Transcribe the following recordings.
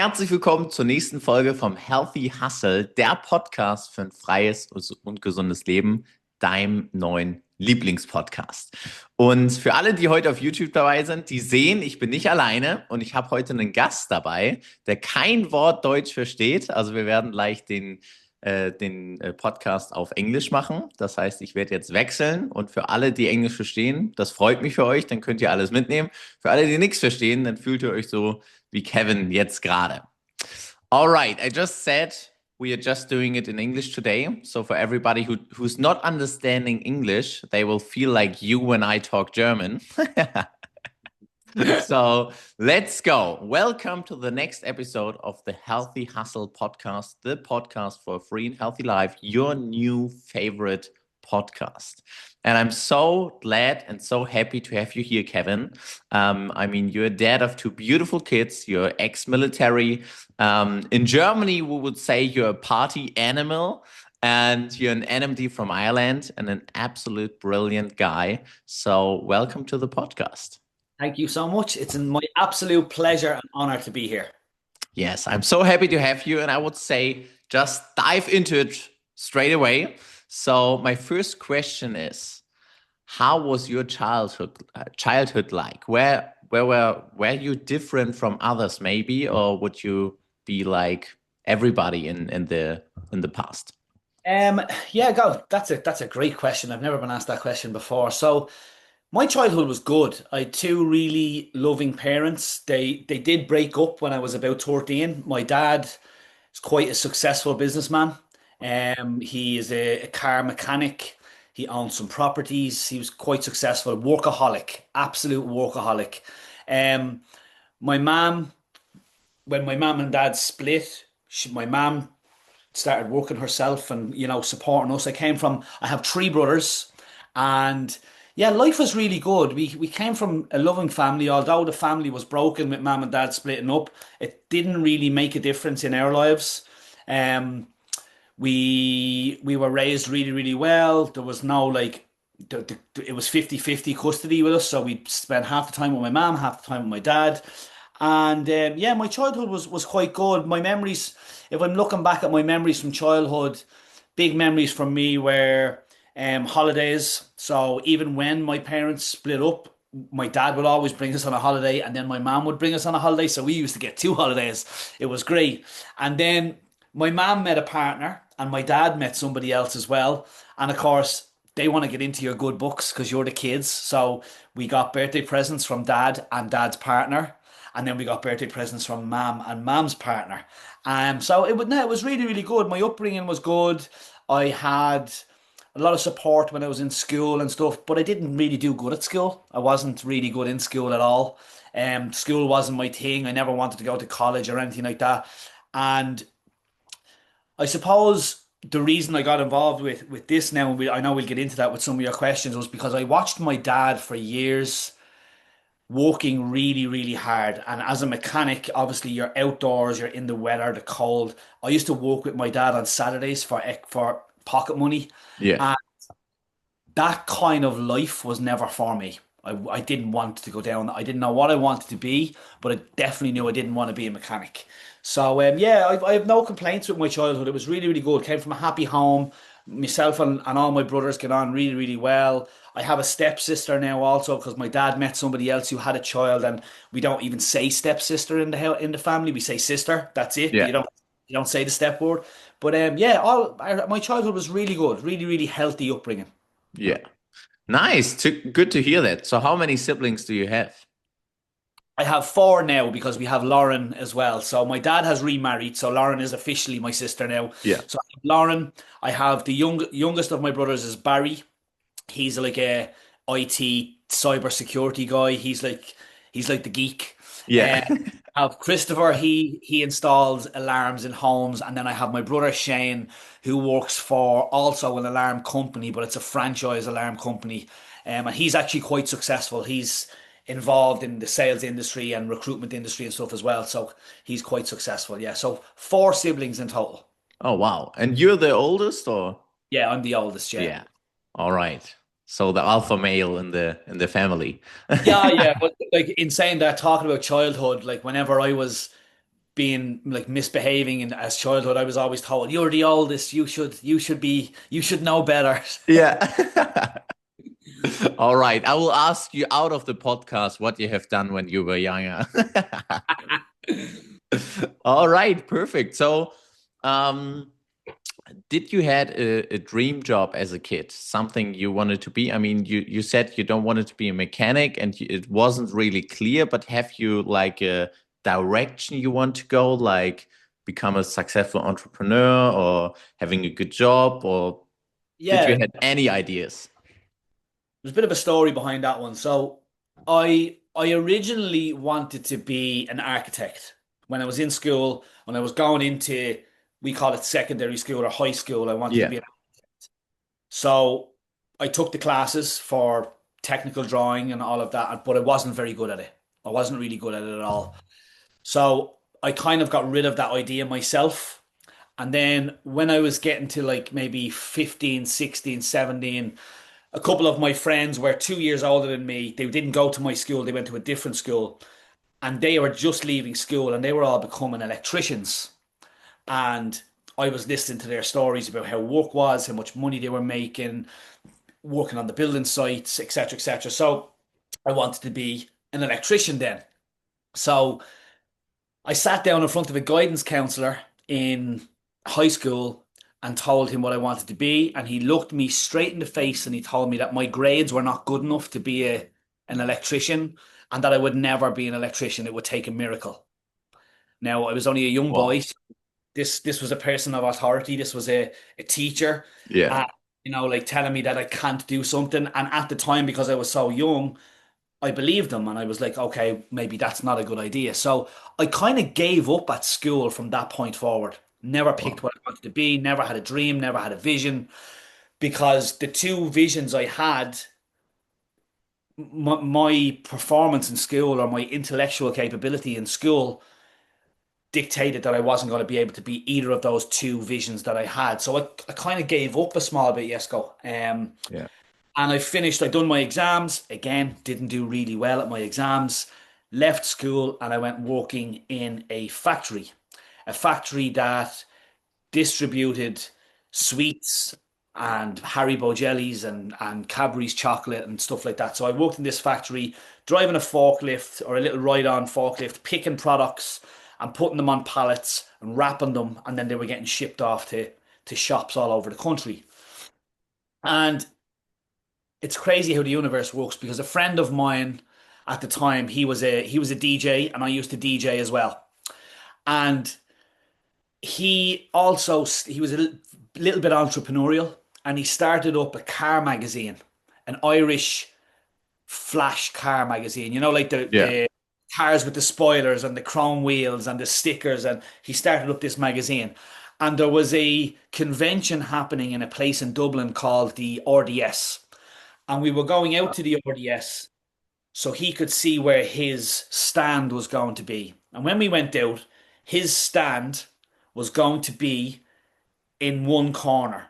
Herzlich willkommen zur nächsten Folge vom Healthy Hustle, der Podcast für ein freies und gesundes Leben, deinem neuen Lieblingspodcast. Und für alle, die heute auf YouTube dabei sind, die sehen, ich bin nicht alleine und ich habe heute einen Gast dabei, der kein Wort Deutsch versteht. Also wir werden gleich den Podcast auf Englisch machen. Das heißt, ich werde jetzt wechseln und für alle, die Englisch verstehen, das freut mich für euch, dann könnt ihr alles mitnehmen. Für alle, die nichts verstehen, dann fühlt ihr euch so wie Kevin jetzt gerade. All right, I just said we are just doing it in English today. So for everybody who's not understanding English, they will feel like you when I talk German. So let's go. Welcome to the next episode of the Healthy Hustle podcast, the podcast for a free and healthy life, your new favorite podcast. And I'm so glad and so happy to have you here, Kevin. I mean, you're a dad of two beautiful kids. You're ex-military. In Germany, we would say you're a party animal. And you're an NMD from Ireland and an absolute brilliant guy. So welcome to the podcast. Thank you so much. It's my absolute pleasure and honor to be here. Yes, I'm so happy to have you. And I would say just dive into it straight away. So my first question is, how was your childhood like? Where were you different from others maybe, or would you be like everybody in the past? That's a great question. I've never been asked that question before. So my childhood was good. I had two really loving parents. They did break up when I was about 13. My dad is quite a successful businessman. He is a car mechanic. He owns some properties. He was quite successful, workaholic, absolute workaholic. Um, my mom, when my mom and dad split, my mom started working herself and supporting us. I have three brothers, and yeah, life was really good. We came from a loving family, although the family was broken with mom and dad splitting up. It didn't really make a difference in our lives. Um, we were raised really, really well. There was no like it was 50-50 custody with us, so we spent half the time with my mom, half the time with my dad. And yeah, my childhood was quite good. My memories, if I'm looking back at my memories from childhood, big memories from me were holidays. So even when my parents split up, my dad would always bring us on a holiday, and then my mom would bring us on a holiday. So we used to get two holidays. It was great. And then my mom met a partner, and my dad met somebody else as well. And of course, they want to get into your good books because you're the kids. So we got birthday presents from dad and dad's partner. And then we got birthday presents from mom and mom's partner. So it was really, really good. My upbringing was good. I had a lot of support when I was in school and stuff, but I didn't really do good at school. I wasn't really good in school at all. School wasn't my thing. I never wanted to go to college or anything like that. And I suppose the reason I got involved with this now, and I know we'll get into that with some of your questions, was because I watched my dad for years working really, really hard. And as a mechanic, obviously you're outdoors, you're in the weather, the cold. I used to work with my dad on Saturdays for pocket money. Yeah. And that kind of life was never for me. I didn't want to go down. I didn't know what I wanted to be, but I definitely knew I didn't want to be a mechanic. So yeah, I have no complaints with my childhood. It was really, really good. Came from a happy home. Myself and all my brothers get on really, really well. I have a stepsister now also because my dad met somebody else who had a child, and we don't even say stepsister in the family. We say sister. That's it. Yeah. You don't say the step word. But yeah, my childhood was really good. Really, really healthy upbringing. Yeah. Nice. Good to hear that. So how many siblings do you have? I have four now because we have Lauren as well. So my dad has remarried, so Lauren is officially my sister now. Yeah. So I have Lauren. I have the youngest of my brothers is Barry. He's like a IT cyber security guy. He's like the geek. Yeah. I have Christopher. He installs alarms in homes, and then I have my brother Shane, who works for also an alarm company, but it's a franchise alarm company. And he's actually quite successful. He's involved in the sales industry and recruitment industry and stuff as well. So he's quite successful. Yeah. So four siblings in total. Oh, wow. And you're the oldest, or? Yeah, I'm the oldest. Yeah. Yeah. All right. So the alpha male in the family. Yeah, yeah. But like in saying that, talking about childhood, like whenever I was being like misbehaving, and as childhood I was always told, you're the oldest, you should know better. Yeah. All right. I will ask you out of the podcast what you have done when you were younger. All right. Perfect. So, um, did you had a dream job as a kid? Something you wanted to be? I mean, you said you don't wanted to be a mechanic, and it wasn't really clear. But have you like a direction you want to go, like become a successful entrepreneur or having a good job, or did you Yeah, had any ideas? there's a bit of a story behind that one. So I originally wanted to be an architect when I was in school. When I was going into, we call it secondary school or high school, I wanted to Yeah. be so I took the classes for technical drawing and all of that, but I wasn't very good at it. I wasn't really good at it at all. So I kind of got rid of that idea myself. And then when I was getting to like maybe 15, 16, 17, a couple of my friends were 2 years older than me. They didn't go to my school, they went to a different school. And they were just leaving school and they were all becoming electricians. And I was listening to their stories about how work was, how much money they were making, working on the building sites, etc., etc. So I wanted to be an electrician then. So I sat down in front of a guidance counselor in high school and told him what I wanted to be. And he looked me straight in the face and he told me that my grades were not good enough to be an electrician and that I would never be an electrician. It would take a miracle. Now, I was only a young Wow. boy. This was a person of authority. This was a teacher, Yeah. uh, like telling me that I can't do something. And at the time, because I was so young, I believed him and I was like, okay, maybe that's not a good idea. So I kind of gave up at school from that point forward. Never picked Wow. what I wanted to be, never had a dream, never had a vision, because the two visions I had, my performance in school or my intellectual capability in school dictated that I wasn't going to be able to be either of those two visions that I had. So I kind of gave up a small bit, Yesko. Yeah. And I finished, I'd done my exams. Again, didn't do really well at my exams. Left school and I went working in a factory that distributed sweets and Haribo jellies and Cadbury's chocolate and stuff like that. So I worked in this factory, driving a forklift or a little ride-on forklift, picking products and putting them on pallets and wrapping them, and then they were getting shipped off to shops all over the country. And it's crazy how the universe works because a friend of mine at the time, he was a DJ and I used to DJ as well. And he was a little bit entrepreneurial and he started up a car magazine, an Irish flash car magazine, like the Yeah. cars with the spoilers and the chrome wheels and the stickers. And he started up this magazine. And there was a convention happening in a place in Dublin called the RDS. And we were going out to the RDS so he could see where his stand was going to be. And when we went out, his stand was going to be in one corner.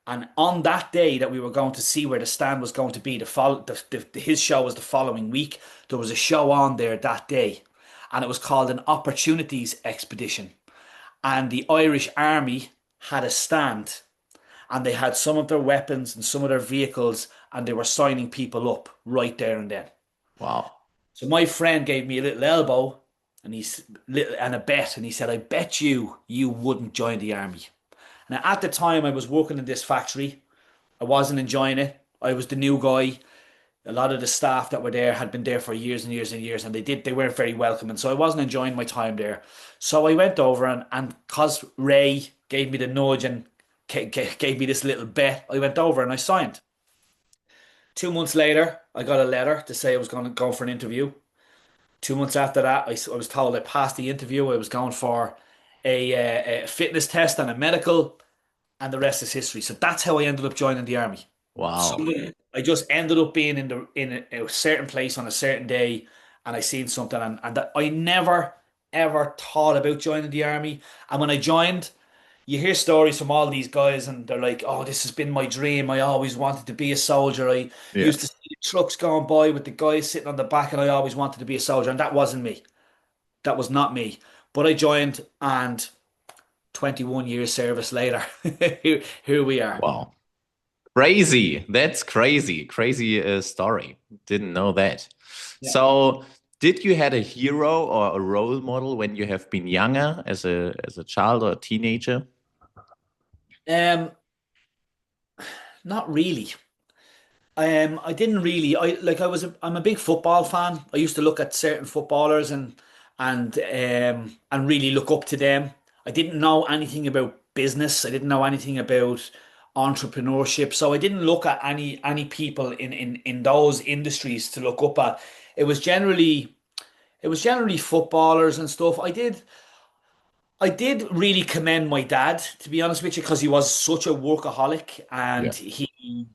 And on that day that we were going to see where the stand was going to be, his show was the following week. There was a show on there that day, and it was called an Opportunities Expedition. And the Irish Army had a stand, and they had some of their weapons and some of their vehicles, and they were signing people up right there and then. Wow. So my friend gave me a little elbow and a bet, and he said, "I bet you wouldn't join the army." Now at the time I was working in this factory. I wasn't enjoying it. I was the new guy. A lot of the staff that were there had been there for years and years and years, and they weren't very welcoming. So I wasn't enjoying my time there. So I went over and cause Ray gave me the nudge and gave me this little bet, I went over and I signed. 2 months later, I got a letter to say I was going to go for an interview. 2 months after that, I was told I passed the interview. I was going for a fitness test and a medical, and the rest is history. So that's how I ended up joining the army. So Wow. I just ended up being in a certain place on a certain day, and I seen something, and that I never ever thought about joining the army. And when I joined, you hear stories from all these guys, and they're like, "Oh, this has been my dream. I always wanted to be a soldier. I Yeah. used to see the trucks going by with the guys sitting on the back, and I always wanted to be a soldier." And that wasn't me. That was not me. But I joined, and 21 years service later, here we are. Wow. Crazy. That's crazy. Crazy story. Didn't know that. Yeah. So, did you had a hero or a role model when you have been younger as a child or a teenager? Um, Not really. I didn't really. I'm a big football fan. I used to look at certain footballers and really look up to them. I didn't know anything about business. I didn't know anything about entrepreneurship. So I didn't look at any people in those industries to look up at. It was generally it was generally footballers and stuff. I did really commend my dad, to be honest with you, because he was such a workaholic, Yeah. and he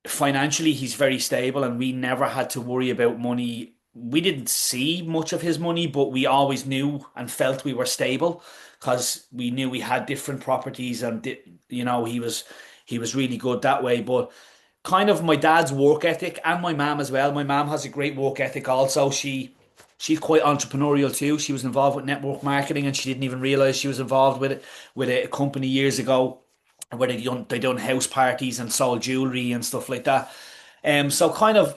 financially he's very stable, and we never had to worry about money. We didn't see much of his money, but we always knew and felt we were stable because we knew we had different properties, and he was really good that way. But kind of my dad's work ethic, and my mom as well. My mom has a great work ethic also. She's quite entrepreneurial too. She was involved with network marketing, and she didn't even realize she was involved with it with a company years ago where they done house parties and sold jewelry and stuff like that. So kind of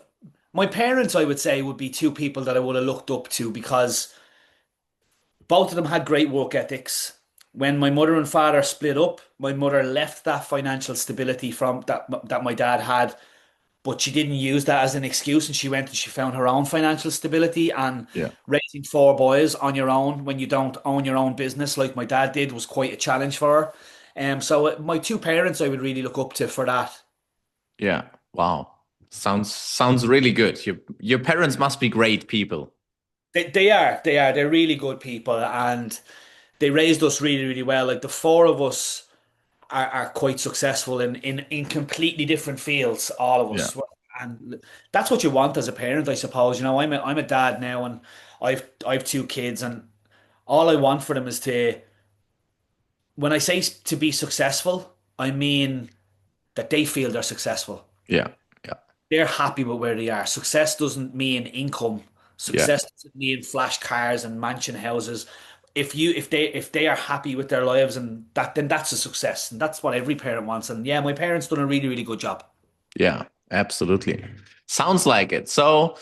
my parents, I would say, would be two people that I would have looked up to because both of them had great work ethics. When my mother and father split up, my mother left that financial stability from that my dad had, but she didn't use that as an excuse, and she went and she found her own financial stability. And Yeah. raising four boys on your own when you don't own your own business like my dad did was quite a challenge for her. So my two parents I would really look up to for that. Yeah. Wow. Sounds really good. Your parents must be great people. They're really good people, and they raised us really, really well. Like the four of us are quite successful in completely different fields, all of Yeah. us. And that's what you want as a parent, I suppose. I'm a dad now, and I've two kids, and all I want for them is when I say to be successful, I mean that they feel they're successful. Yeah. Yeah. They're happy with where they are. Success doesn't mean income. Yeah. Success doesn't mean flash cars and mansion houses. If they are happy with their lives, and that then that's a success. And that's what every parent wants. And yeah, my parents done a really, really good job. Yeah. Absolutely. Sounds like it. So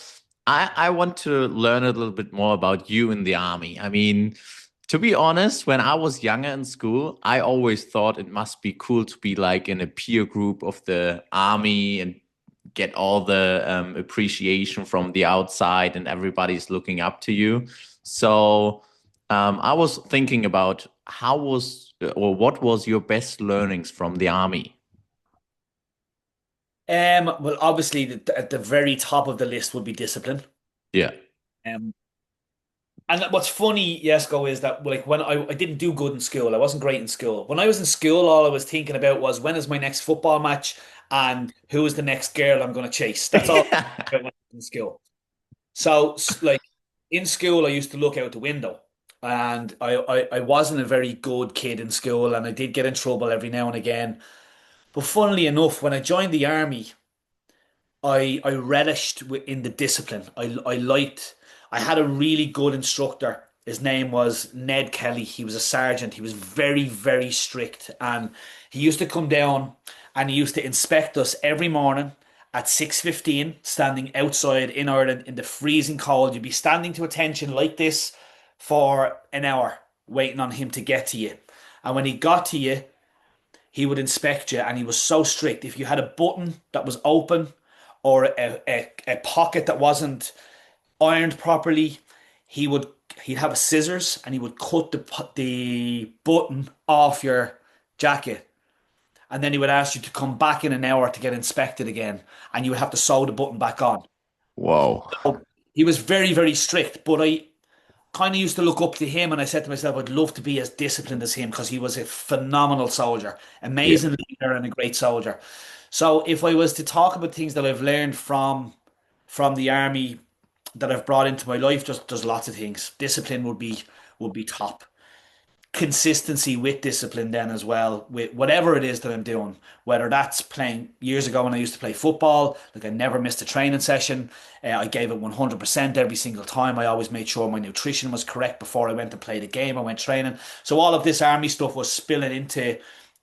I want to learn a little bit more about you in the army. I mean, to be honest, when I was younger in school, I always thought it must be cool to be like in a peer group of the army and get all the appreciation from the outside and everybody's looking up to you. So I was thinking about how was or what was your best learnings from the army? Well, obviously, at the very top of the list would be discipline. Yeah. Um, and what's funny, Yesko, is that like when I didn't do good in school, I wasn't great in school. When I was in school, all I was thinking about was when is my next football match and who is the next girl I'm going to chase. That's all I was about when I was in school. So, like in school, I used to look out the window, and I wasn't a very good kid in school, and I did get in trouble every now and again. But funnily enough, when I joined the army, I relished in the discipline. I had a really good instructor. His name was Ned Kelly. He was a sergeant. He was very, very strict. And he used to come down and he used to inspect us every morning at 6:15, standing outside in Ireland in the freezing cold. You'd be standing to attention like this for an hour, waiting on him to get to you. And when he got to you, he would inspect you, and he was so strict. If you had a button that was open or a pocket that wasn't ironed properly, he would he'd have a scissors and he would cut the button off your jacket, and then he would ask you to come back in an hour to get inspected again, and you would have to sew the button back on. Whoa. So he was very, very strict, but I kind of used to look up to him, and I said to myself, I'd love to be as disciplined as him because he was a phenomenal soldier, Yeah. amazing leader, and a great soldier. So if I was to talk about things that I've learned from the army that I've brought into my life, just there's lots of things. Discipline would be top. consistency with discipline then as well, with whatever it is that I'm doing, whether that's playing years ago when I used to play football, like I never missed a training session. I gave it 100% every single time. I always made sure my nutrition was correct before I went to play the game. I went training. So all of this army stuff was spilling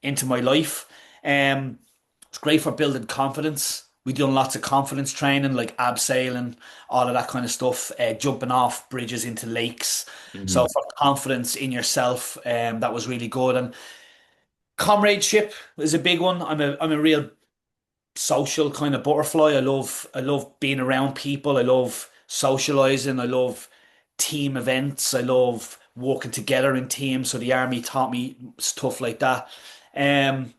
into my life. It's great for building confidence. We done lots of confidence training, like abseiling, all of that kind of stuff, jumping off bridges into lakes. So Mhm. for confidence in yourself, that was really good. And comradeship is a big one. I'm a real social kind of butterfly. I love being around people. I love socializing. I love team events. I love working together in teams. So the army taught me stuff like that. Um,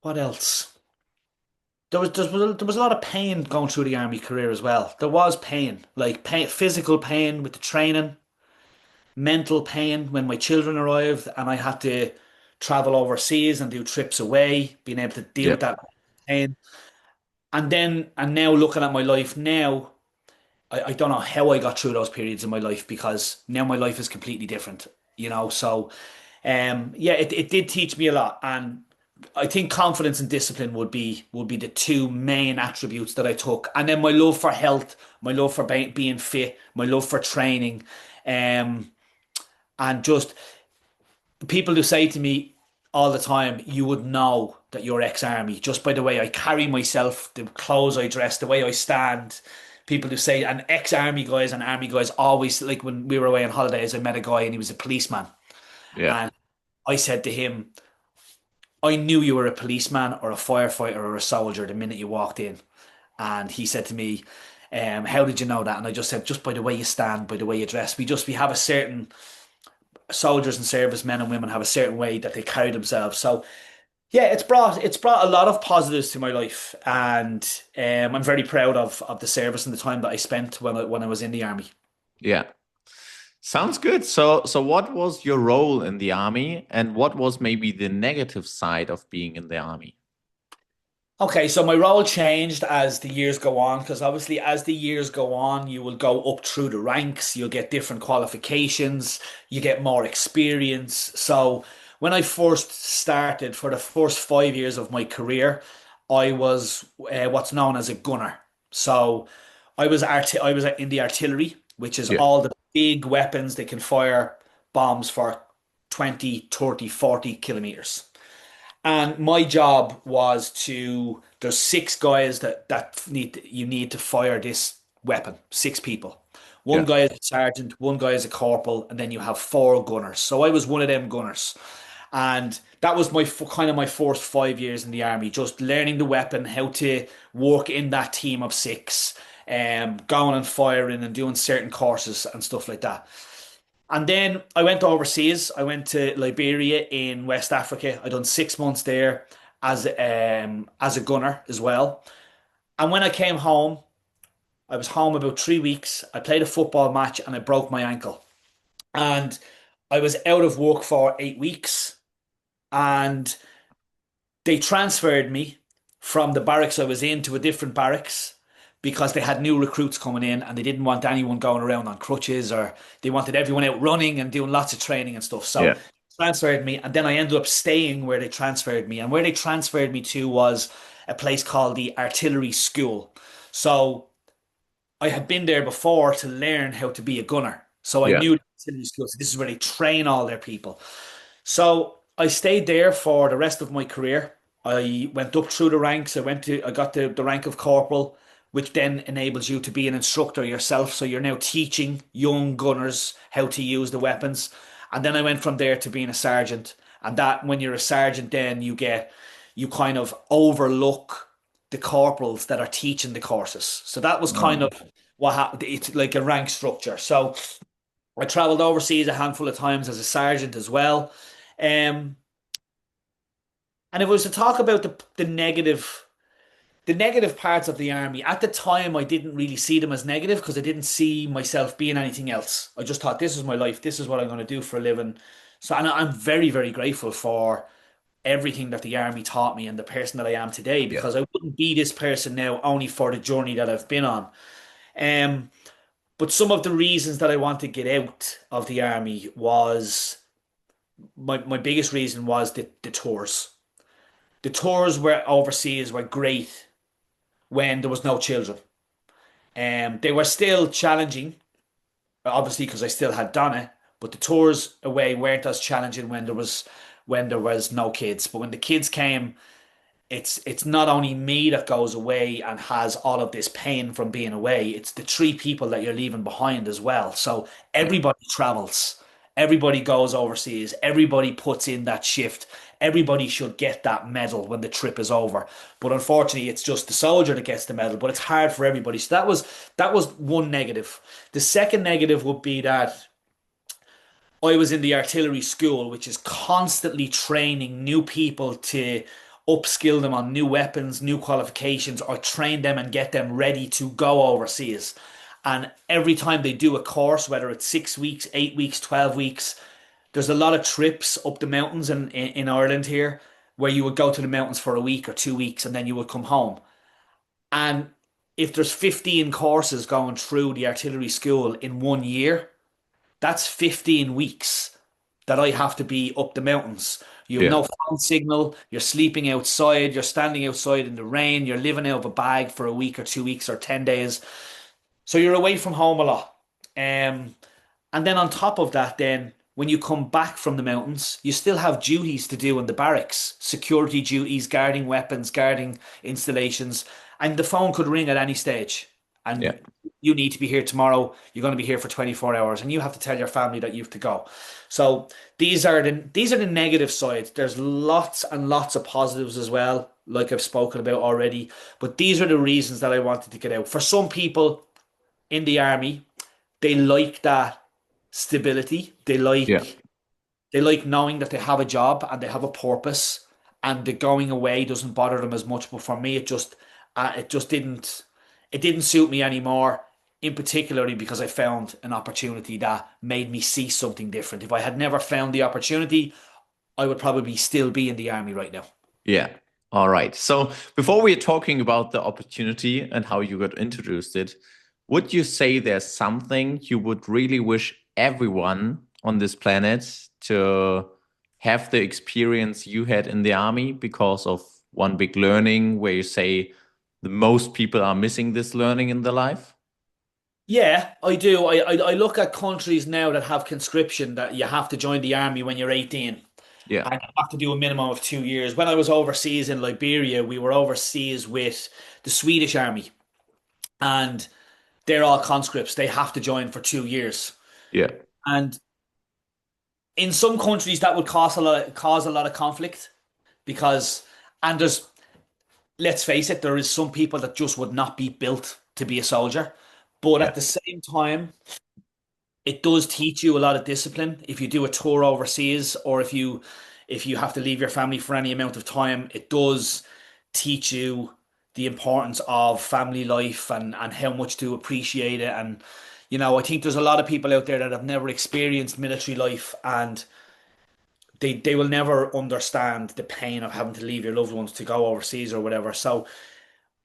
what else? There was a lot of pain going through the army career as well. There was pain, like pain, physical pain with the training, mental pain when my children arrived and I had to travel overseas and do trips away, being able to deal Yeah. with that pain. And now looking at my life now, I don't know how I got through those periods in my life because now my life is completely different, So, yeah, it did teach me a lot, and I think confidence and discipline would be the two main attributes that I took, and then my love for health, my love for being fit, my love for training, um, and just people who say to me all the time, you would know that you're ex-army just by the way I carry myself, the clothes I dress, the way I stand. People who say, and ex-army guys and army guys always, like when we were away on holidays, I met a guy and he was a policeman. Yeah. And I said to him, I knew you were a policeman or a firefighter or a soldier the minute you walked in. And he said to me, how did you know that? And I just said, just by the way you stand, by the way you dress. We have a certain soldiers and servicemen and women have a certain way that they carry themselves. So yeah, it's brought a lot of positives to my life, and I'm very proud of the service and the time that I spent when I was in the army. Yeah. Sounds good. So what was your role in the army, and what was maybe the negative side of being in the army? Okay, so my role changed as the years go on, because obviously as the years go on, you will go up through the ranks, you'll get different qualifications, you get more experience. So when I first started, for the first 5 years of my career, I was what's known as a gunner. So I was in the artillery, which is Yeah. all the big weapons that can fire bombs for 20, 30, 40 kilometers. And my job was there's six guys that you need to fire this weapon, six people. One Yeah. guy is a sergeant, one guy is a corporal, and then you have four gunners. So I was one of them gunners. And that was kind of my first 5 years in the army, just learning the weapon, how to work in that team of six, going and firing and doing certain courses and stuff like that. And then I went overseas. I went to Liberia in West Africa. I done 6 months there as a gunner as well. And when I came home, I was home about 3 weeks. I played a football match and I broke my ankle. And I was out of work for 8 weeks. And they transferred me from the barracks I was in to a different barracks because they had new recruits coming in and they didn't want anyone going around on crutches, or they wanted everyone out running and doing lots of training and stuff. So Yeah. transferred me, and then I ended up staying where they transferred me. And where they transferred me to was a place called the Artillery School. So I had been there before to learn how to be a gunner. So I Yeah. knew the artillery school. So this is where they train all their people. So I stayed there for the rest of my career. I went up through the ranks. I got the rank of corporal, which then enables you to be an instructor yourself. So you're now teaching young gunners how to use the weapons. And then I went from there to being a sergeant. And that when you're a sergeant, then you kind of overlook the corporals that are teaching the courses. So that was kind of Um, what happened. It's like a rank structure. So I traveled overseas a handful of times as a sergeant as well. Um, and if I was to talk about the negative parts of the army, at the time I didn't really see them as negative because I didn't see myself being anything else. I just thought this is my life, this is what I'm going to do for a living. So, and I'm very, very grateful for everything that the army taught me and the person that I am today, yeah. because I wouldn't be this person now only for the journey that I've been on. Um, But some of the reasons that I want to get out of the army was my biggest reason was the tours. The tours were overseas were great when there was no children. They were still challenging, obviously because I still had done it, but the tours away weren't as challenging when there was no kids. But when the kids came, it's not only me that goes away and has all of this pain from being away, it's the three people that you're leaving behind as well. So Yeah. everybody travels, everybody goes overseas, everybody puts in that shift. Everybody should get that medal when the trip is over. But unfortunately, it's just the soldier that gets the medal, but it's hard for everybody. So that was one negative. The second negative would be that I was in the artillery school, which is constantly training new people to upskill them on new weapons, new qualifications, or train them and get them ready to go overseas. And every time they do a course, whether it's 6 weeks, 8 weeks, 12 weeks, there's a lot of trips up the mountains in Ireland here where you would go to the mountains for a week or 2 weeks and then you would come home. And if there's 15 courses going through the artillery school in 1 year, that's 15 weeks that I have to be up the mountains. You have Yeah. no phone signal, you're sleeping outside, you're standing outside in the rain, you're living out of a bag for a week or 2 weeks or 10 days. So you're away from home a lot. Um, and then on top of that, then when you come back from the mountains, you still have duties to do in the barracks, security duties, guarding weapons, guarding installations, and the phone could ring at any stage. Yeah. And you need to be here tomorrow. You're going to be here for 24 hours, and you have to tell your family that you have to go. So these are the negative sides. There's lots and lots of positives as well, like I've spoken about already. But these are the reasons that I wanted to get out. For some people in the army, they like that stability. Yeah. They like knowing that they have a job and they have a purpose, and the going away doesn't bother them as much. But for me, it didn't suit me anymore. In particularly because I found an opportunity that made me see something different. If I had never found the opportunity, I would probably still be in the army right now. Yeah. All right. So before we're talking about the opportunity and how you got introduced it, would you say there's something you would really wish everyone on this planet to have the experience you had in the army because of one big learning where you say the most people are missing this learning in their life? Yeah, I do. I look at countries now that have conscription that you have to join the army when you're 18 Yeah. and you have to do a minimum of 2 years. When I was overseas in Liberia, we were overseas with the Swedish army, and they're all conscripts. They have to join for 2 years. Yeah. And in some countries that would cause a lot of conflict because and let's face it, there is some people that just would not be built to be a soldier. But Yeah. at the same time, it does teach you a lot of discipline. If you do a tour overseas, or if you have to leave your family for any amount of time, it does teach you the importance of family life and how much to appreciate it. And I think there's a lot of people out there that have never experienced military life, and they will never understand the pain of having to leave your loved ones to go overseas or whatever. So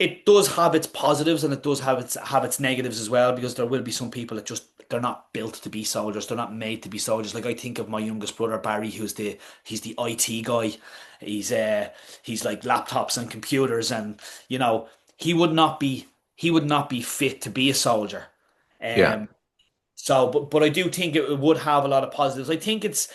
it does have its positives and it does have its negatives as well, because there will be some people that just they're not built to be soldiers. They're not made to be soldiers. Like I think of my youngest brother Barry, he's the IT guy. He's like laptops and computers, and he would not be he would not be fit to be a soldier. Yeah. Um so but I do think it would have a lot of positives. I think it's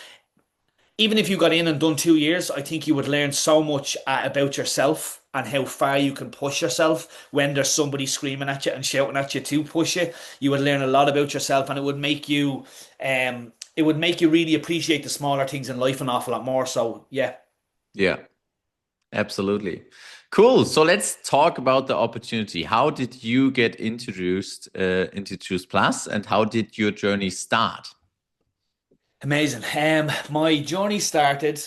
even if you got in and done 2 years, I think you would learn so much about yourself and how far you can push yourself when there's somebody screaming at you and shouting at you to push you. You would learn a lot about yourself, and it would make you really appreciate the smaller things in life an awful lot more. So yeah. Yeah. Absolutely. Cool. So let's talk about the opportunity. How did you get introduced into Juice Plus, and how did your journey start? Amazing. My journey started.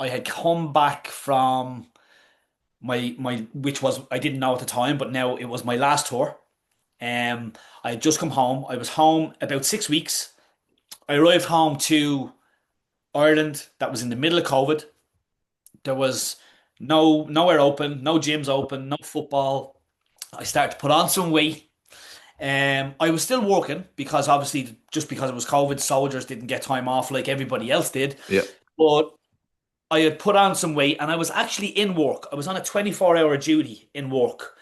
I had come back from which was I didn't know at the time, but now it was my last tour. Um, I had just come home. I was home about 6 weeks. I arrived home to Ireland. That was in the middle of COVID. There was nowhere open, no gyms open, no football. I started to put on some weight. I was still working because obviously just because it was COVID, soldiers didn't get time off like everybody else did. Yeah. But I had put on some weight and I was actually in work. I was on a 24-hour duty in work.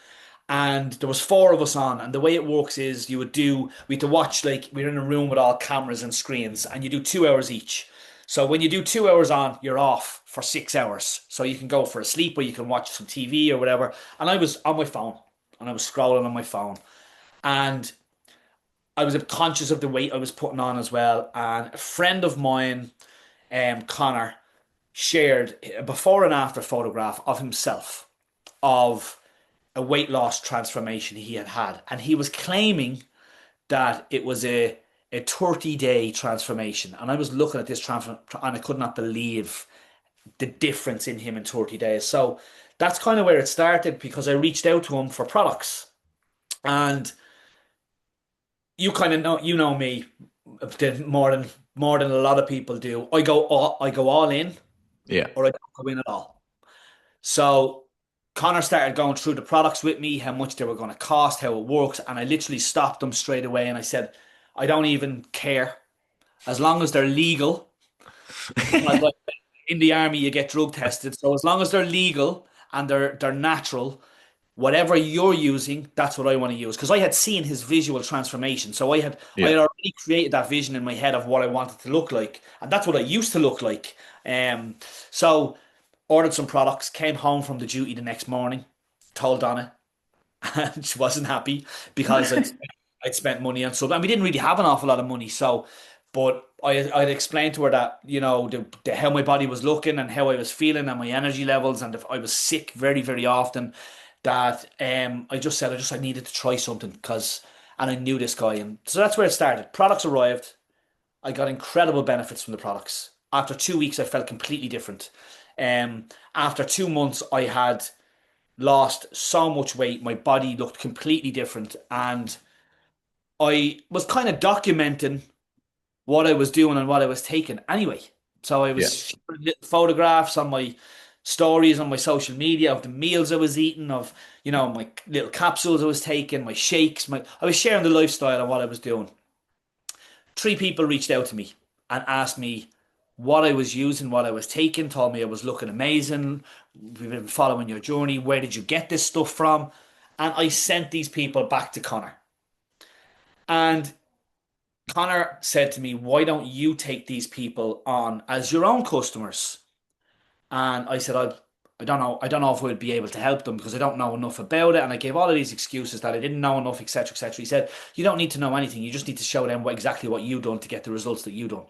And there was four of us on, and the way it works is we had to watch, like, we're in a room with all cameras and screens, and you do 2 hours each. So when you do 2 hours on, you're off for 6 hours. So you can go for a sleep or you can watch some TV or whatever. And I was on my phone and I was scrolling on my phone. And I was conscious of the weight I was putting on as well. And a friend of mine, Connor, shared a before and after photograph of himself of a weight loss transformation he had had. And he was claiming that it was a 30-day transformation. And I was looking at this transform and I could not believe the difference in him in 30 days. So that's kind of where it started because I reached out to him for products. And you kind of know, you know me more than a lot of people do. I go all in Yeah. or I don't go in at all. So Connor started going through the products with me, how much they were going to cost, how it works, and I literally stopped them straight away and I said, I don't even care as long as they're legal, because like in the army you get drug tested. So as long as they're legal and they're natural, whatever you're using, that's what I want to use. Because I had seen his visual transformation. So I Yeah. had already created that vision in my head of what I wanted to look like. And that's what I used to look like. So ordered some products, came home from the duty the next morning, told Donna, and she wasn't happy because I'd spent money on something. And we didn't really have an awful lot of money. So, but I'd explained to her that, how my body was looking and how I was feeling and my energy levels. And if I was sick very, very often, that I just said I needed to try something and I knew this guy. And so that's where it started. Products arrived. I got incredible benefits from the products. After 2 weeks, I felt completely different. After 2 months, I had lost so much weight. My body looked completely different. And I was kind of documenting what I was doing and what I was taking anyway. So I Yeah. was sharing little photographs on my stories on my social media of the meals I was eating, of my little capsules I was taking, my shakes. I was sharing the lifestyle and what I was doing. Three people reached out to me and asked me what I was using, what I was taking, told me I was looking amazing. We've been following your journey. Where did you get this stuff from? And I sent these people back to Connor. And Connor said to me, why don't you take these people on as your own customers? And I said, I don't know. I don't know if we'd be able to help them because I don't know enough about it. And I gave all of these excuses that I didn't know enough, etc., etc. He said, you don't need to know anything. You just need to show them exactly what you done to get the results that you done.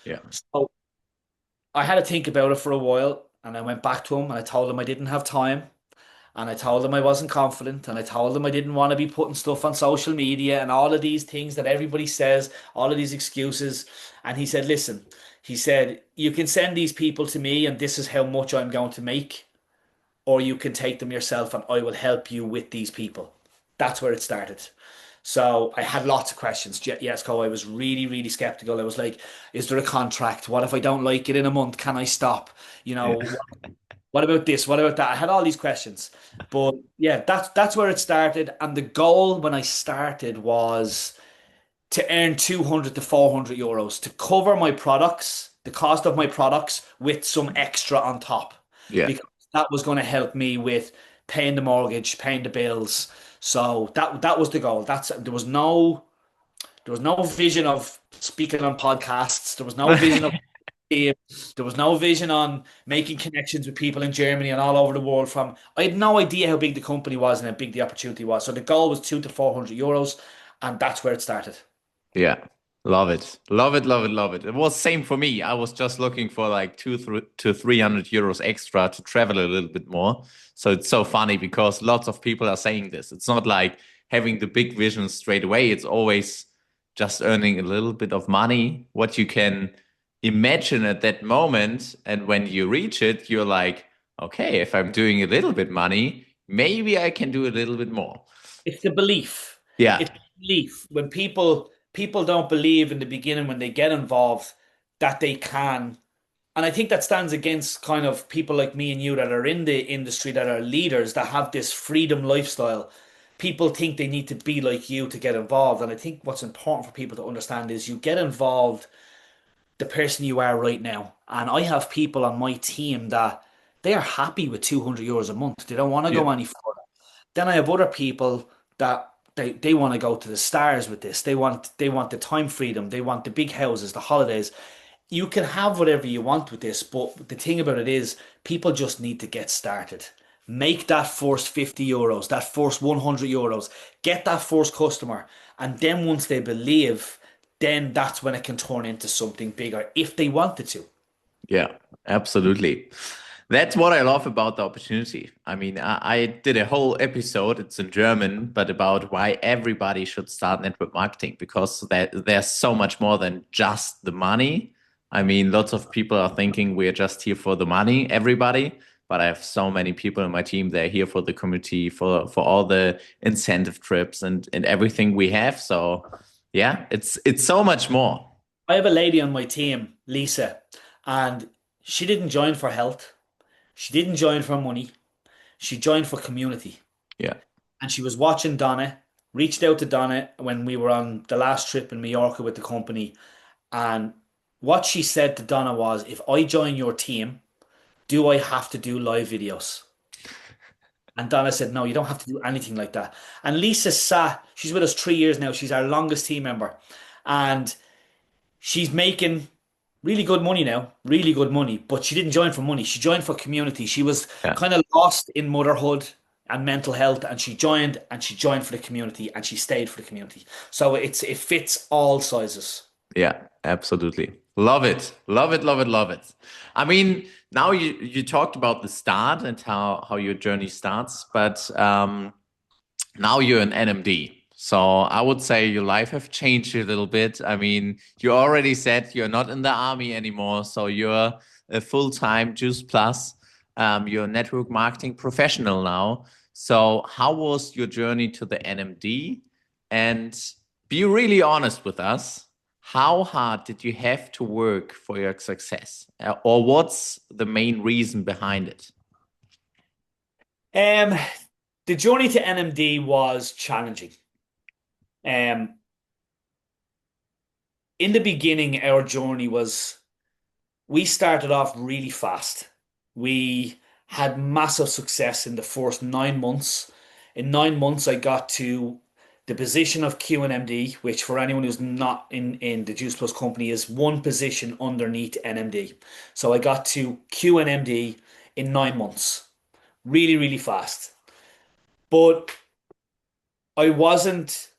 Yeah. So I had to think about it for a while. And I went back to him and I told him I didn't have time. And I told him I wasn't confident. And I told him I didn't want to be putting stuff on social media and all of these things that everybody says, all of these excuses. And he said, listen, he said, you can send these people to me and this is how much I'm going to make, or you can take them yourself and I will help you with these people. That's where it started. So I had lots of questions. Yes, Cole, I was really, really skeptical. I was like, is there a contract? What if I don't like it in a month? Can I stop? You Yeah. know, what about this? What about that? I had all these questions. But yeah, that's where it started. And the goal when I started was to earn 200 to 400 euros to cover my products, the cost of my products with some extra on top. Yeah. Because that was going to help me with paying the mortgage, paying the bills. So that was the goal. There was no vision of speaking on podcasts. There was no vision of there was no vision on making connections with people in Germany and all over the world. I had no idea how big the company was and how big the opportunity was. So the goal was 200 to 400 euros, and that's where it started. Yeah. Love it. Love it. Love it. Love it. It was same for me. I was just looking for like to 300 euros extra to travel a little bit more. So it's so funny because lots of people are saying this. It's not like having the big vision straight away. It's always just earning a little bit of money, what you can imagine at that moment. And when you reach it, you're like, okay, if I'm doing a little bit money, maybe I can do a little bit more. It's the belief. Yeah. It's belief. When people don't believe in the beginning when they get involved that they can. And I think that stands against kind of people like me and you that are in the industry that are leaders that have this freedom lifestyle. people think they need to be like you to get involved. And I think what's important for people to understand is you get involved the person you are right now. And I have people on my team that they are happy with €200 a month. They don't want to Yeah. go any further. Then I have other people that they want to go to the stars with this. They want the time freedom. They want the big houses, the holidays. You can have whatever you want with this, but the thing about it is people just need to get started. Make that first €50, that first €100, get that first customer, and then once they believe, then that's when it can turn into something bigger if they wanted to. Yeah, absolutely. That's what I love about the opportunity. I mean, I did a whole episode, it's in German, but about why everybody should start network marketing because there's so much more than just the money. I mean, lots of people are thinking we're just here for the money, everybody, but I have so many people in my team, they're here for the community, for all the incentive trips and everything we have. So yeah, it's so much more. I have a lady on my team, Lisa, and she didn't join for health. She didn't join for money. She joined for community. Yeah. And she was watching Donna, reached out to Donna when we were on the last trip in Mallorca with the company. And what she said to Donna was, if I join your team, do I have to do live videos? And Donna said, no, you don't have to do anything like that. And Lisa sat, she's with us 3 years now. She's our longest team member. And she's making really good money now, really good money, but she didn't join for money. She joined for community. She was Yeah. kind of lost in motherhood and mental health, and she joined for the community and she stayed for the community. So it fits all sizes. Yeah, absolutely. Love it. Love it, love it, love it. I mean, now you talked about the start and how your journey starts, but now you're an NMD. So I would say your life have changed a little bit. I mean, you already said you're not in the army anymore, so you're a full-time Juice Plus. You're a network marketing professional now. So how was your journey to the NMD? And be really honest with us. How hard did you have to work for your success? Or what's the main reason behind it? Um, the journey to NMD was challenging. Um, in the beginning, our journey was we started off really fast. We had massive success in the first 9 months. In 9 months, I got to the position of QNMD, which for anyone who's not in the Juice Plus company is one position underneath NMD. So I got to QNMD in 9 months, really, really fast. But I wasn't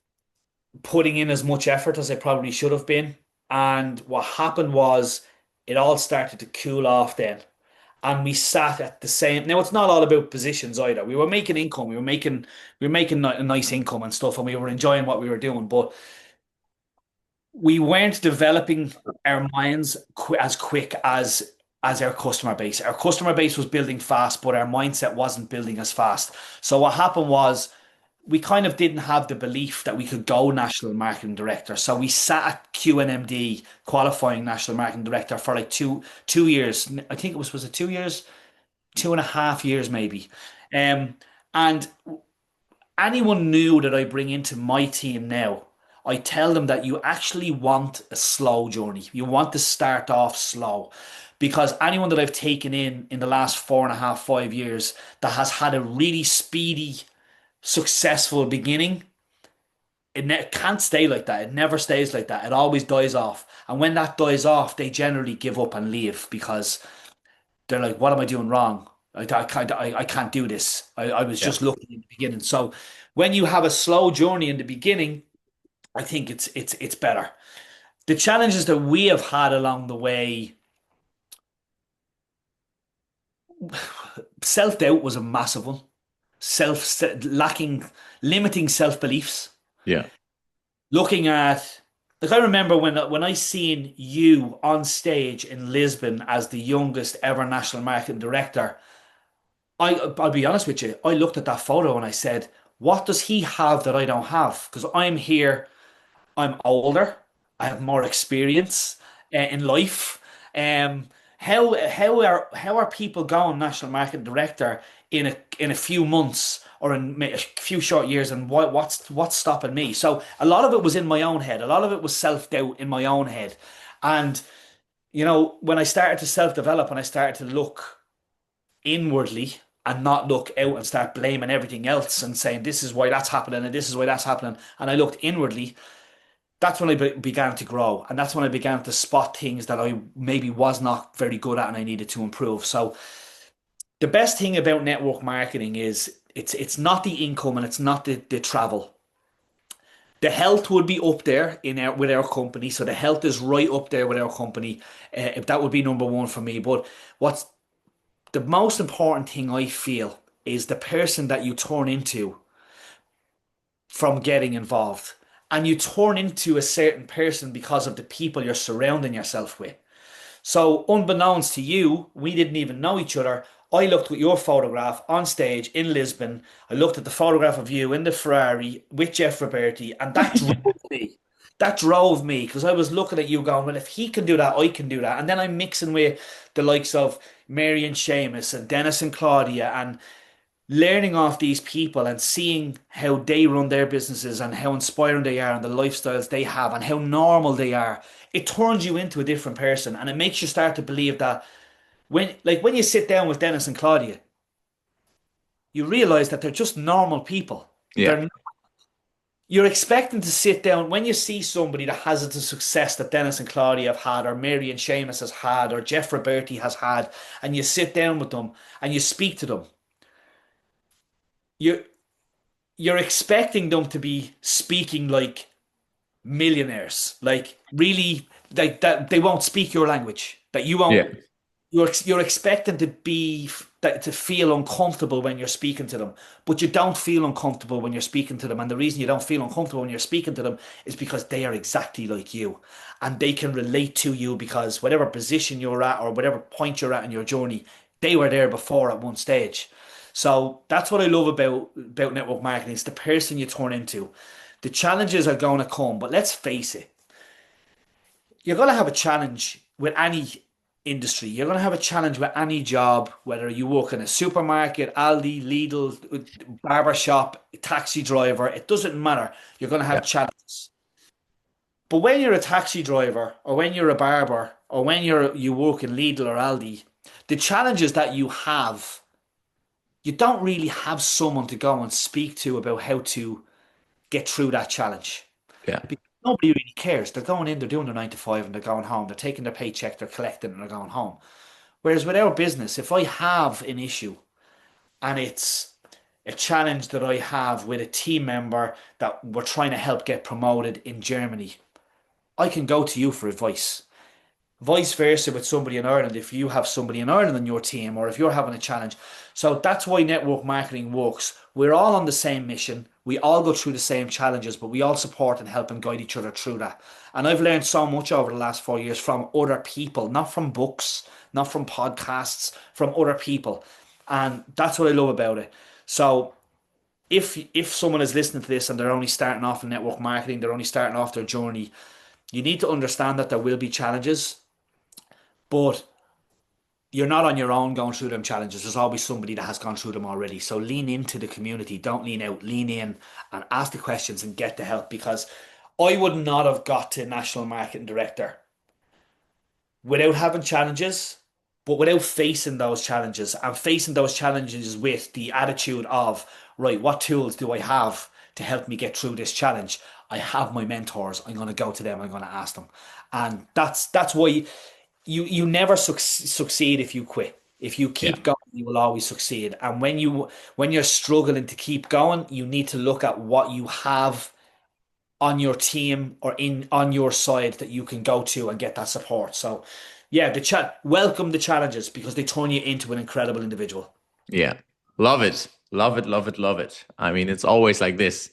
putting in as much effort as I probably should have been. And what happened was it all started to cool off then. And we sat at the same. Now it's not all about positions either. We were making income. We were making a nice income and stuff, and we were enjoying what we were doing. But we weren't developing our minds as quick as our customer base. Our customer base was building fast, but our mindset wasn't building as fast. So what happened was we kind of didn't have the belief that we could go national marketing director. So we sat at QNMD qualifying national marketing director for like two years. I think was it 2 years, 2.5 years maybe. Um, and anyone new that I bring into my team now, I tell them that you actually want a slow journey. You want to start off slow. Because anyone that I've taken in the last 4.5, 5 years that has had a really speedy successful beginning, it can't stay like that. It never stays like that. It always dies off. And when that dies off, they generally give up and leave because they're like, what am I doing wrong? I can't do this. I was Yeah. just looking in the beginning. So when you have a slow journey in the beginning, I think it's better. The challenges that we have had along the way, self-doubt was a massive one. Self lacking, limiting self-beliefs. Yeah. Looking at like I remember when I seen you on stage in Lisbon as the youngest ever national marketing director, I'll be honest with you, I looked at that photo and I said, what does he have that I don't have? Because I'm here, I'm older, I have more experience in life. Um, how are people going national marketing director in a few months or in a few short years, and what's stopping me? So a lot of it was in my own head. A lot of it was self-doubt in my own head. And when I started to self-develop and I started to look inwardly and not look out and start blaming everything else and saying this is why that's happening and this is why that's happening, and I looked inwardly, that's when I began to grow, and that's when I began to spot things that I maybe was not very good at and I needed to improve. So the best thing about network marketing is it's not the income and it's not the travel. The health would be up there with our company, so the health is right up there with our company. If that would be number one for me. But what's the most important thing I feel is the person that you turn into from getting involved. And you turn into a certain person because of the people you're surrounding yourself with. So, unbeknownst to you, we didn't even know each other. I looked at your photograph on stage in Lisbon. I looked at the photograph of you in the Ferrari with Jeff Roberti, and that drove me. That drove me because I was looking at you going, well, if he can do that, I can do that. And then I'm mixing with the likes of Mary and Seamus and Dennis and Claudia and learning off these people and seeing how they run their businesses and how inspiring they are and the lifestyles they have and how normal they are, it turns you into a different person, and it makes you start to believe that when you sit down with Dennis and Claudia, you realize that they're just normal people. Yeah. You're expecting to sit down when you see somebody that has the success that Dennis and Claudia have had, or Mary and Seamus has had, or Jeff Roberti has had, and you sit down with them and you speak to them. You you're expecting them to be speaking like millionaires, like really, like that they won't speak your language, that you Yeah. won't. You're expecting to be that to feel uncomfortable when you're speaking to them, but you don't feel uncomfortable when you're speaking to them. And the reason you don't feel uncomfortable when you're speaking to them is because they are exactly like you, and they can relate to you because whatever position you're at or whatever point you're at in your journey, they were there before at one stage. So that's what I love about network marketing. It's the person you turn into. The challenges are going to come, but let's face it, you're going to have a challenge with any industry. You're going to have a challenge with any job, whether you work in a supermarket, Aldi, Lidl, barber shop, taxi driver, it doesn't matter. You're going to have Yeah. challenges. But when you're a taxi driver or when you're a barber or when you work in Lidl or Aldi, the challenges that you don't really have someone to go and speak to about how to get through that challenge. Yeah. Because nobody really cares. They're going in, they're doing their 9 to 5 and they're going home. They're taking their paycheck, they're collecting and they're going home. Whereas with our business, if I have an issue and it's a challenge that I have with a team member that we're trying to help get promoted in Germany, I can go to you for advice. Vice versa with somebody in Ireland, if you have somebody in Ireland on your team or if you're having a challenge. So that's why network marketing works. We're all on the same mission. We all go through the same challenges, but we all support and help and guide each other through that. And I've learned so much over the last 4 years from other people, not from books, not from podcasts, from other people. And that's what I love about it. So if someone is listening to this and they're only starting off in network marketing, they're only starting off their journey, you need to understand that there will be challenges, but you're not on your own going through them challenges. There's always somebody that has gone through them already. So lean into the community. Don't lean out. Lean in and ask the questions and get the help, because I would not have got to national marketing director without having challenges, but without facing those challenges and facing those challenges with the attitude of, right, what tools do I have to help me get through this challenge? I have my mentors. I'm going to go to them. I'm going to ask them. And that's why you never succeed if you quit. If you Yeah. keep going, you will always succeed. And when you're struggling to keep going, you need to look at what you have on your team or in on your side that you can go to and get that support. So yeah, welcome the challenges because they turn you into an incredible individual. Yeah. Love it. Love it. Love it. Love it. I mean, it's always like this.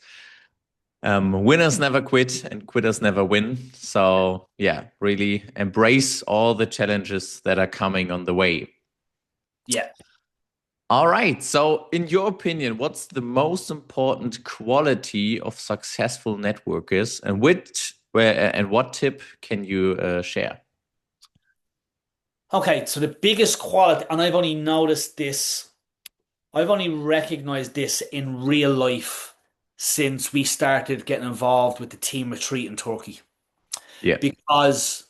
Winners never quit and quitters never win. So yeah, really embrace all the challenges that are coming on the way. Yeah. All right. So in your opinion, what's the most important quality of successful networkers, and what tip can you share? Okay, so the biggest quality, and I've only noticed this, I've only recognized this in real life since we started getting involved with the team retreat in Turkey Yeah. because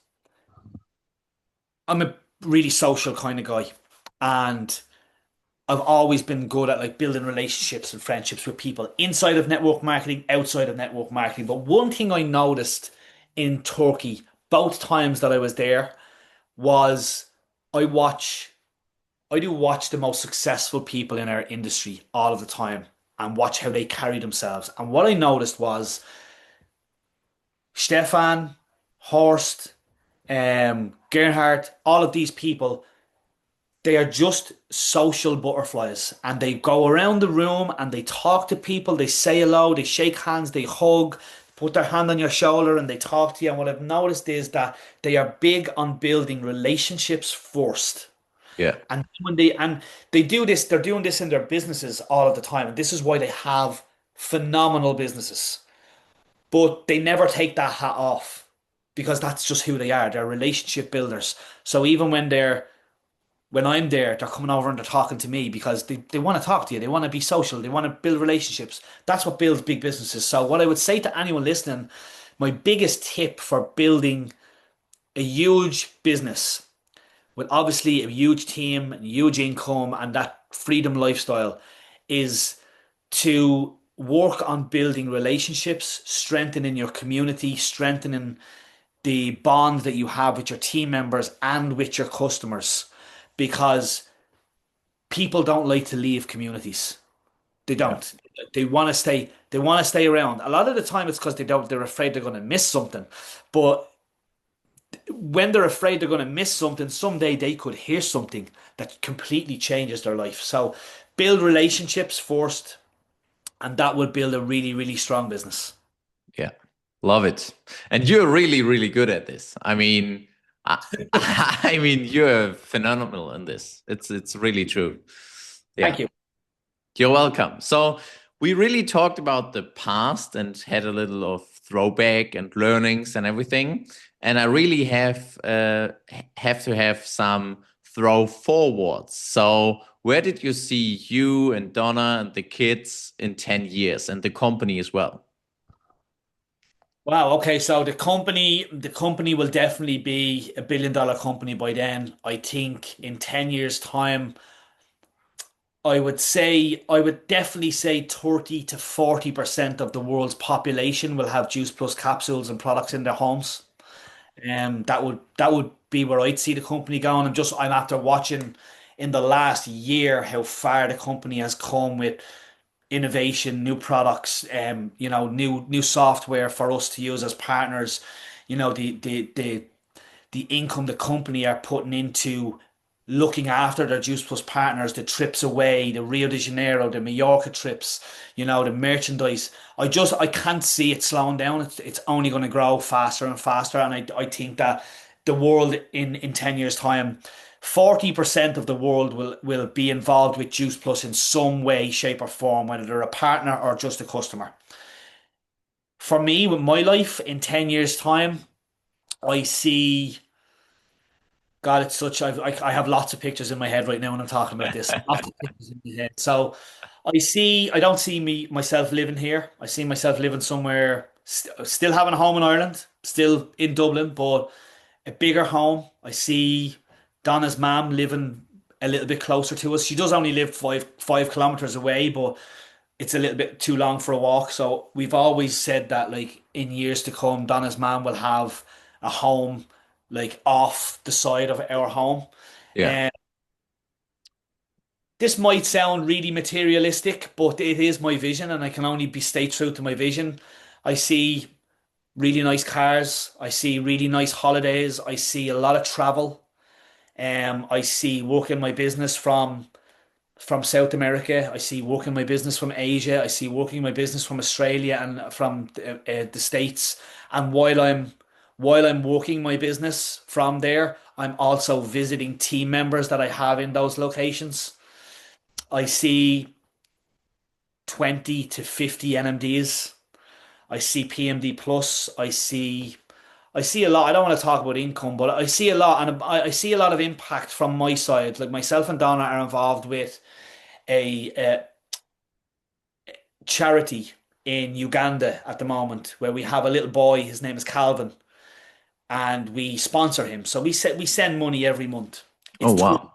I'm a really social kind of guy, and I've always been good at like building relationships and friendships with people inside of network marketing, outside of network marketing. But one thing I noticed in Turkey, both times that I was there, was I watch I do watch the most successful people in our industry all of the time and watch how they carry themselves. And what I noticed was Stefan, Horst, Gerhard, all of these people, they are just social butterflies, and they go around the room and they talk to people, they say hello, they shake hands, they hug, put their hand on your shoulder and they talk to you. And what I've noticed is that they are big on building relationships first. Yeah. And they do this, they're doing this in their businesses all of the time. And this is why they have phenomenal businesses. But they never take that hat off because that's just who they are. They're relationship builders. So even when I'm there, they're coming over and they're talking to me because they want to talk to you. They want to be social. They want to build relationships. That's what builds big businesses. So what I would say to anyone listening, my biggest tip for building a huge business with obviously a huge team and huge income and that freedom lifestyle is to work on building relationships, strengthening your community, strengthening the bond that you have with your team members and with your customers, because people don't like to leave communities. They Yeah. don't. They want to stay. They want to stay around. A lot of the time, it's because they don't. They're afraid they're going to miss something. But when they're afraid they're going to miss something, someday they could hear something that completely changes their life. So, build relationships first, and that will build a really, really strong business. Yeah. Love it. And you're really, really good at this. I mean, I, I mean, you're phenomenal in this. It's really true. Yeah. Thank you. You're welcome. So we really talked about the past and had a little of throwback and learnings and everything. And I really have to have some throw forwards. So where did you see you and Donna and the kids in 10 years and the company as well? Wow. Okay. So the company will definitely be a $1 billion company by then. I think in 10 years' time, I would definitely say 30 to 40% of the world's population will have Juice Plus capsules and products in their homes. That would be where I'd see the company going. I'm after watching in the last year how far the company has come with innovation, new products, new software for us to use as partners. The income the company are putting into looking after their Juice Plus partners, the trips away, the Rio de Janeiro, the Mallorca trips, the merchandise. I can't see it slowing down. It's only going to grow faster and faster. And I think that the world in 10 years' time, 40% of the world will be involved with Juice Plus in some way, shape, or form, whether they're a partner or just a customer. For me, with my life in 10 years' time, I see. God, it's such. I have lots of pictures in my head right now when I'm talking about this. Lots of pictures in my head. So I don't see myself living here. I see myself living somewhere, still having a home in Ireland, still in Dublin, but a bigger home. I see Donna's mom living a little bit closer to us. She does only live five kilometers away, but it's a little bit too long for a walk. So we've always said that like in years to come, Donna's mom will have a home like off the side of our home. Yeah. And this might sound really materialistic, but it is my vision, and I can only be stay true to my vision. I see really nice cars. I see really nice holidays. I see a lot of travel. I see working my business from South America. I see working my business from Asia. I see working my business from Australia and from the States. And while I'm working my business from there, I'm also visiting team members that I have in those locations. I see 20 to 50 NMDs. I see PMD plus. I see a lot. I don't want to talk about income, but I see a lot, and I see a lot of impact from my side. Like myself and Donna are involved with a charity in Uganda at the moment where we have a little boy. His name is Calvin, and we sponsor him. So we send money every month. Oh, It's wow.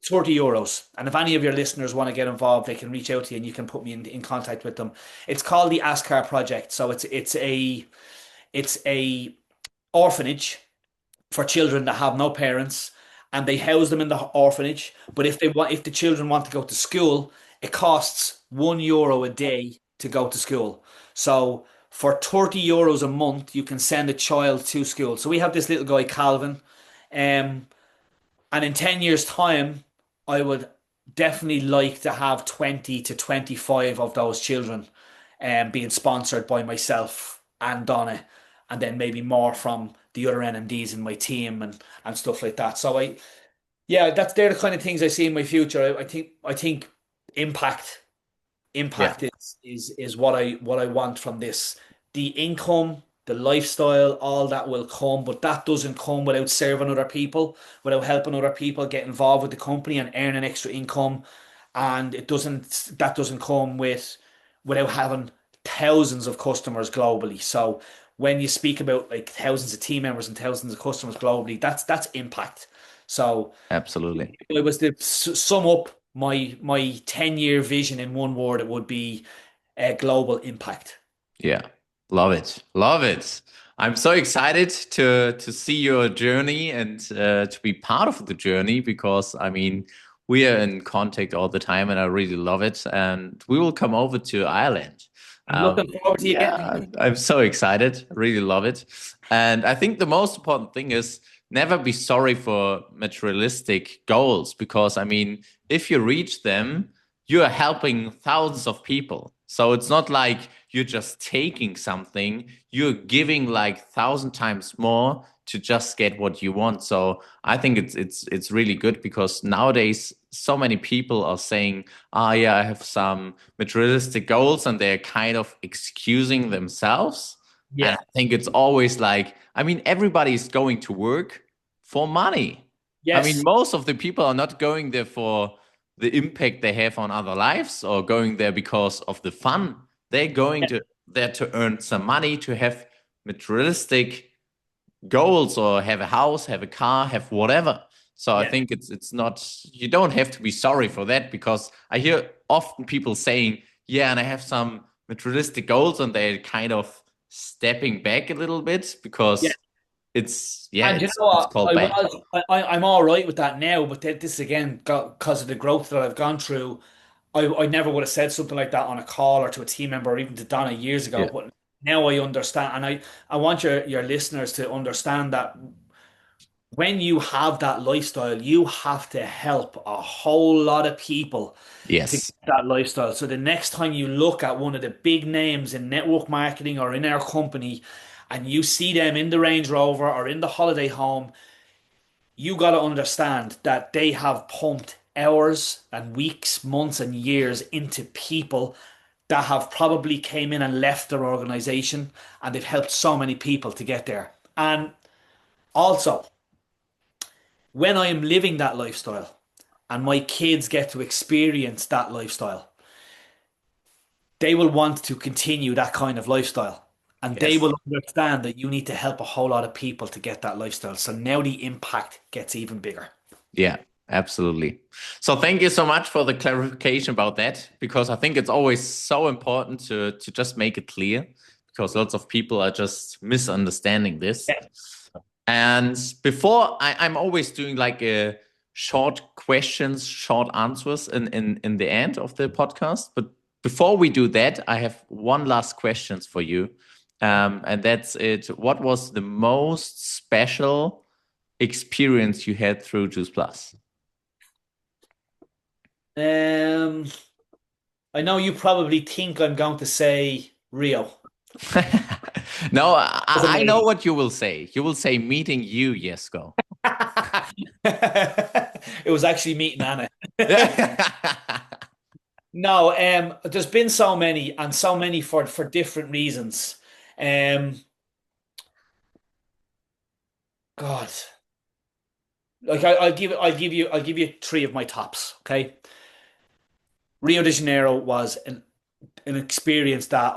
30 euros. And if any of your listeners want to get involved, they can reach out to you and you can put me in contact with them. It's called the Ascar Project. So it's a orphanage for children that have no parents, and they house them in the orphanage. But if the children want to go to school, it costs €1 a day to go to school. So for 30 euros a month, you can send a child to school. So we have this little guy, Calvin. Um, and in 10 years' time, I would definitely like to have 20 to 25 of those children being sponsored by myself and Donna, and then maybe more from the other NMDs in my team and stuff like that. So yeah, they're the kind of things I see in my future. I think impact Yeah. impact is what I want from this. The income, the lifestyle, all that will come, but that doesn't come without serving other people, without helping other people get involved with the company and earn an extra income. And that doesn't come without having thousands of customers globally. So when you speak about like thousands of team members and thousands of customers globally, that's impact. So Absolutely. if I was to sum up my 10-year vision in one word, it would be global impact. Yeah, love it, love it. I'm so excited to see your journey and to be part of the journey because I mean we are in contact all the time and I really love it. And we will come over to Ireland. I'm looking forward to you getting Yeah, I'm so excited. Really love it. And I think the most important thing is never be sorry for materialistic goals because I mean if you reach them, you are helping thousands of people. So it's not like you're just taking something, you're giving like 1,000 times more to just get what you want. So I think it's really good because nowadays so many people are saying, ah, yeah, I have some materialistic goals, and they're kind of excusing themselves. And yeah. I think it's always like, I mean, everybody's going to work for money. I mean, Yes. most of the people are not going there for the impact they have on other lives or going there because of the fun. They're going Yeah. to there to earn some money, to have materialistic goals or have a house, have a car, have whatever. So I Yeah. think it's not you don't have to be sorry for that because I hear often people saying, yeah, and I have some materialistic goals and they're kind of stepping back a little bit Yeah. because it's yeah, And you know it's what? called bad. I'm all right with that now, but this again, because of the growth that I've gone through, I never would have said something like that on a call or to a team member or even to Donna years ago. Yeah. But now I understand, and I want your listeners to understand that when you have that lifestyle, you have to help a whole lot of people to get Yes. that lifestyle. So the next time you look at one of the big names in network marketing or in our company, and you see them in the Range Rover or in the holiday home, you got to understand that they have pumped hours and weeks, months, and years into people that have probably came in and left their organization, and they've helped so many people to get there. And also, when I am living that lifestyle and my kids get to experience that lifestyle, they will want to continue that kind of lifestyle. And they Yes. will understand that you need to help a whole lot of people to get that lifestyle. So now the impact gets even bigger. Yeah, absolutely. So thank you so much for the clarification about that, because I think it's always so important to just make it clear, because lots of people are just misunderstanding this. Yeah. And before I'm always doing like a short questions, short answers in the end of the podcast. But before we do that, I have one last questions for you. And that's it. What was the most special experience you had through Juice Plus? Um, I know you probably think I'm going to say Rio. No, It was I know amazing. what you will say. You will say meeting you, Jesko. It was actually meeting Anna. Yeah. No, there's been so many and so many for different reasons. Um, God, like I'll give you three of my tops. Okay, Rio de Janeiro was an experience that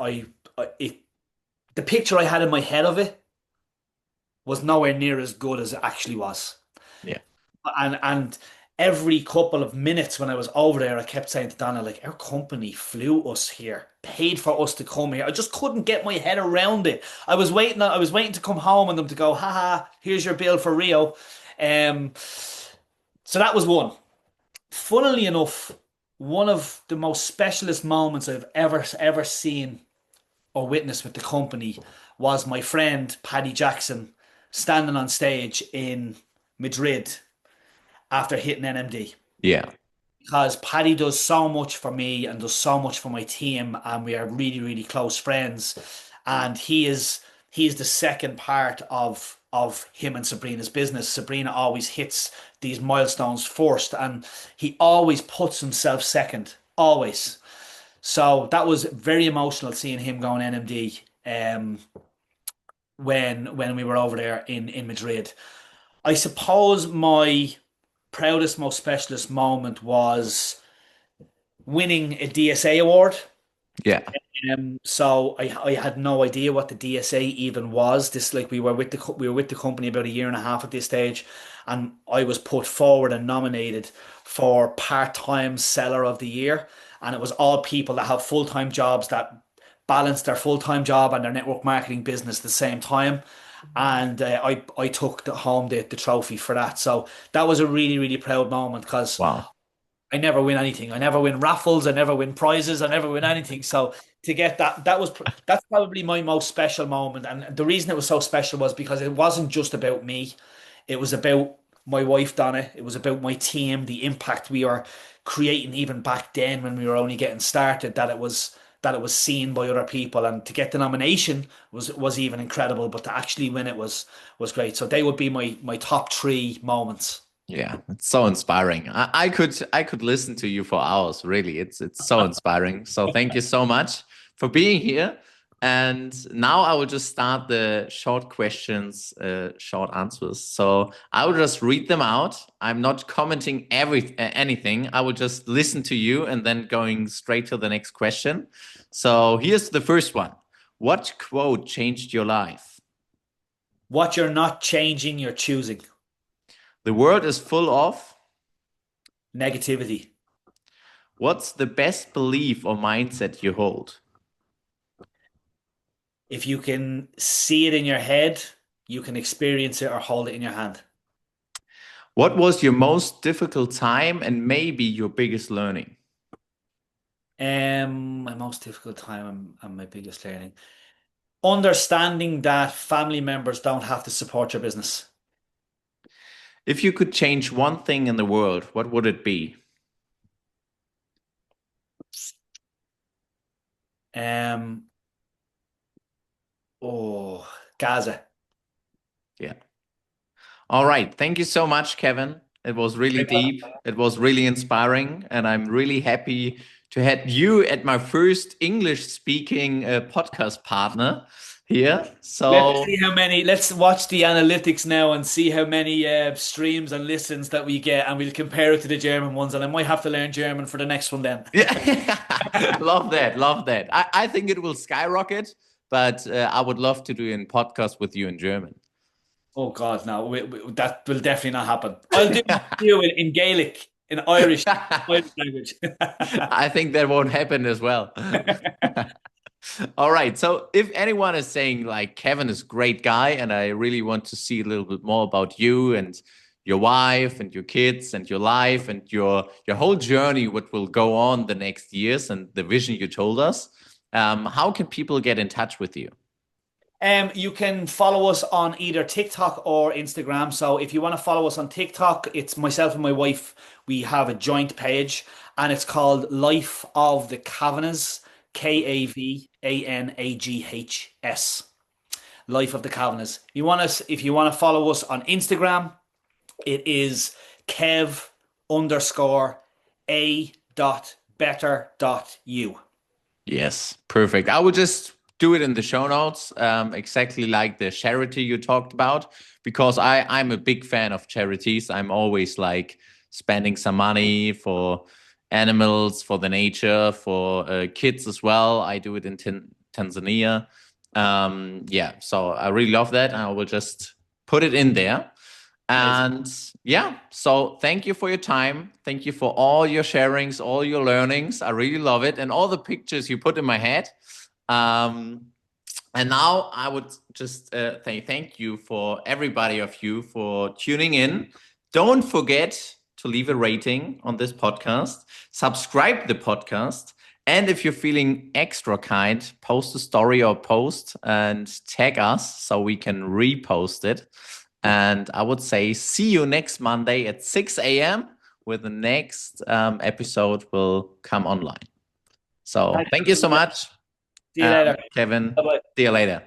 the picture I had in my head of it was nowhere near as good as it actually was. Yeah. And every couple of minutes when I was over there, I kept saying to Donna, like, our company flew us here, paid for us to come here. I just couldn't get my head around it. I was waiting to come home and them to go, haha, here's your bill for Rio. Um, so that was one. Funnily enough, one of the most specialist moments I've ever seen or witnessed with the company was my friend Paddy Jackson standing on stage in Madrid after hitting NMD. Yeah. Because Paddy does so much for me and does so much for my team, and we are really, really close friends. And he is the second part of him and Sabrina's business. Sabrina always hits these milestones first, and he always puts himself second, always. So that was very emotional seeing him going NMD when we were over there in Madrid. I suppose my proudest, most specialist moment was winning a DSA award. Yeah. So I had no idea what the DSA even was. This like we were with the company about a year and a half at this stage, and I was put forward and nominated for part-time seller of the year. And it was all people that have full-time jobs that balance their full-time job and their network marketing business at the same time. And I took home the trophy for that. So that was a really, really proud moment because Wow. I never win anything. I never win raffles. I never win prizes. I never win anything. So to get that's probably my most special moment. And the reason it was so special was because it wasn't just about me. It was about my wife Donna. It was about my team, the impact we are creating even back then when we were only getting started. That it was seen by other people, and to get the nomination was even incredible. But to actually win it was great. So they would be my top three moments. Yeah, it's so inspiring. I could listen to you for hours, really. It's so inspiring. So thank you so much for being here. And now I will just start the short questions, short answers. So I will just read them out. I'm not commenting anything. I will just listen to you and then going straight to the next question. So here's the first one. What quote changed your life? What you're not changing, you're choosing. The world is full of. Negativity. What's the best belief or mindset you hold? If you can see it in your head, you can experience it or hold it in your hand. What was your most difficult time and maybe your biggest learning? My most difficult time and my biggest learning. Understanding that family members don't have to support your business. If you could change one thing in the world, what would it be? Um, oh, Gaza. Yeah. All right. Thank you so much, Kevin. It was really deep. It was really inspiring. And I'm really happy to have you at my first English speaking podcast partner here. Let's So, see how many. Let's watch the analytics now and see how many streams and listens that we get, and we'll compare it to the German ones. And I might have to learn German for the next one then. yeah, love that. Love that. I think it will skyrocket, but I would love to do a podcast with you in German. Oh God, no, that will definitely not happen. I'll do you in Gaelic, in Irish, Irish language. I think that won't happen as well. All right. So if anyone is saying like Kevin is a great guy and I really want to see a little bit more about you and your wife and your kids and your life and your whole journey, what will go on the next years and the vision you told us, how can people get in touch with you? You can follow us on either TikTok or Instagram. So if you want to follow us on TikTok, it's myself and my wife. We have a joint page, and it's called Life of the Kavanaghs, Kavanaghs. Life of the Kavanaghs. If you want to follow us on Instagram, it is Kev underscore a dot better dot you. Yes, perfect. I will just do it in the show notes, exactly like the charity you talked about, because I'm a big fan of charities. I'm always like spending some money for animals, for the nature, for kids as well. I do it in Tanzania. Yeah, so I really love that, and I will just put it in there. Amazing. And yeah, so thank you for your time. Thank you for all your sharings, all your learnings. I really love it, and all the pictures you put in my head. Um, and now I would just thank you for everybody of you for tuning in. Don't forget to leave a rating on this podcast, subscribe the podcast, and if you're feeling extra kind, post a story or post and tag us so we can repost it. And I would say see you next Monday at 6 a.m. where the next episode will come online. So Thanks. thank you so much, See you later. Kevin. Bye-bye. See you later.